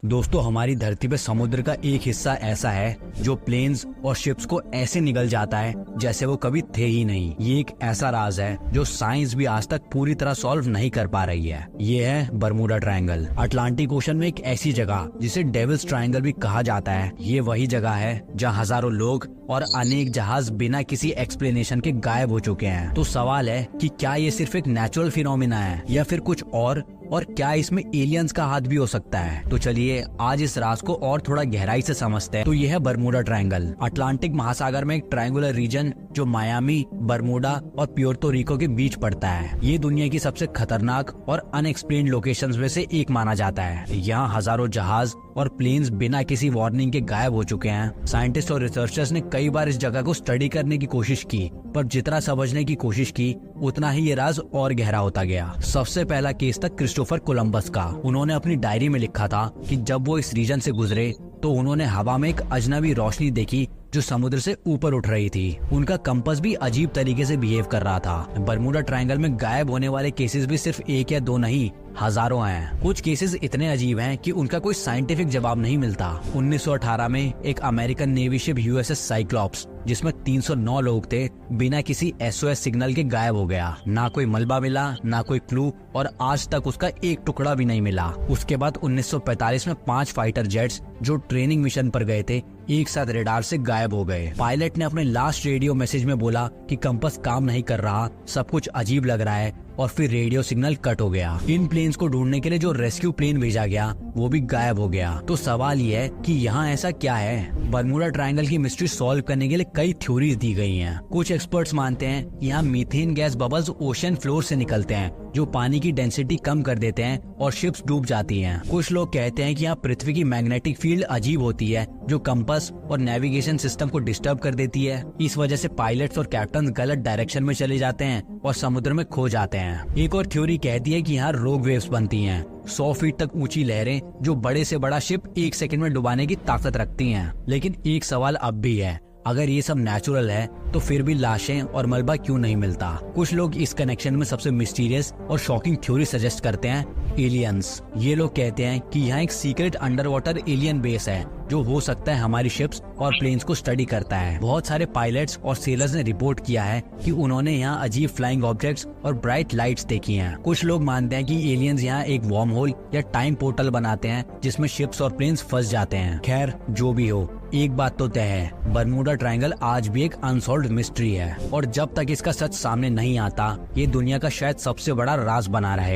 दोस्तों, हमारी धरती पे समुद्र का एक हिस्सा ऐसा है जो प्लेन्स और शिप्स को ऐसे निगल जाता है जैसे वो कभी थे ही नहीं। ये एक ऐसा राज है जो साइंस भी आज तक पूरी तरह सॉल्व नहीं कर पा रही है। ये है बरमूडा ट्रायंगल, अटलांटिक ओशन में एक ऐसी जगह जिसे डेविल्स ट्रायंगल भी कहा जाता है। ये वही जगह है जहाँ हजारों लोग और अनेक जहाज बिना किसी एक्सप्लेनेशन के गायब हो चुके हैं। तो सवाल है कि क्या ये सिर्फ एक नेचुरल फिनोमिना है या फिर कुछ और क्या इसमें एलियंस का हाथ भी हो सकता है? तो चलिए आज इस राज को और थोड़ा गहराई से समझते हैं। तो यह है बरमूडा ट्रायंगल, अटलांटिक महासागर में एक ट्रायंगुलर रीजन जो मायामी, बरमूडा और प्योर्तो रिको के बीच पड़ता है। ये दुनिया की सबसे खतरनाक और अनएक्सप्लेन्ड लोकेशंस में से एक माना जाता है। यहाँ हजारों जहाज और प्लेन्स बिना किसी वार्निंग के गायब हो चुके हैं। साइंटिस्ट और रिसर्चर्स ने कई बार इस जगह को स्टडी करने की कोशिश की, पर जितना समझने की कोशिश की उतना ही ये राज और गहरा होता गया। सबसे पहला केस था क्रिस्टोफर कोलंबस का। उन्होंने अपनी डायरी में लिखा था कि जब वो इस रीजन से गुजरे तो उन्होंने हवा में एक अजनबी रोशनी देखी जो समुद्र से ऊपर उठ रही थी। उनका कंपास भी अजीब तरीके से बिहेव कर रहा था। बरमूडा ट्रायंगल में गायब होने वाले केसेस भी सिर्फ एक या दो नहीं, हजारों हैं। कुछ केसेस इतने अजीब हैं कि उनका कोई साइंटिफिक जवाब नहीं मिलता। 1918 में एक American navy ship USS Cyclops, जिसमें 309 लोग थे, बिना किसी एसओएस सिग्नल के गायब हो गया। ना कोई मलबा मिला, ना कोई क्लू, और आज तक उसका एक टुकड़ा भी नहीं मिला। उसके बाद 1945 में 5 फाइटर जेट्स जो ट्रेनिंग मिशन पर गए थे एक साथ रेडार से गायब हो गए। पायलट ने अपने लास्ट रेडियो मैसेज में बोला कि कंपास काम नहीं कर रहा, सब कुछ अजीब लग रहा है, और फिर रेडियो सिग्नल कट हो गया। इन प्लेन्स को ढूंढने के लिए जो रेस्क्यू प्लेन भेजा गया वो भी गायब हो गया। तो सवाल ये है कि यहाँ ऐसा क्या है? बरमूडा ट्रायंगल की मिस्ट्री सॉल्व करने के लिए कई थ्योरीज दी गई हैं। कुछ एक्सपर्ट्स मानते हैं कि यहाँ methane gas bubbles ocean floor से निकलते हैं जो पानी की डेंसिटी कम कर देते हैं और शिप्स डूब जाती हैं। कुछ लोग कहते हैं कि यहाँ पृथ्वी की मैग्नेटिक फील्ड अजीब होती है जो कंपास और नेविगेशन सिस्टम को डिस्टर्ब कर देती है। इस वजह से पायलट्स और कैप्टन गलत डायरेक्शन में चले जाते हैं और समुद्र में खो जाते हैं। एक और थ्योरी कहती है कि यहाँ रोग वेव्स बनती हैं, 100 फीट तक ऊंची लहरें जो बड़े से बड़ा शिप 1 सेकंड में डुबाने की ताकत रखती हैं। लेकिन एक सवाल अब भी है, अगर ये सब नेचुरल है तो फिर भी लाशें और मलबा क्यों नहीं मिलता? कुछ लोग इस कनेक्शन में सबसे मिस्टीरियस और शॉकिंग थ्योरी सजेस्ट करते हैं, एलियंस। ये लोग कहते हैं कि यहाँ एक secret under water alien base है जो हो सकता है हमारी शिप्स और प्लेन्स को स्टडी करता है। बहुत सारे पायलट्स और सेलर्स ने रिपोर्ट किया है कि उन्होंने यहाँ अजीब फ्लाइंग ऑब्जेक्ट्स और ब्राइट लाइट्स देखी हैं। कुछ लोग मानते हैं कि एलियंस यहाँ एक वार्म होल या टाइम पोर्टल बनाते हैं जिसमें शिप्स और प्लेन्स फंस जाते हैं। खैर, जो भी हो, एक बात तो तय है, बरमूडा ट्रायंगल आज भी एक अनसॉल्व्ड मिस्ट्री है और जब तक इसका सच सामने नहीं आता ये दुनिया का शायद सबसे बड़ा राज बना रहे।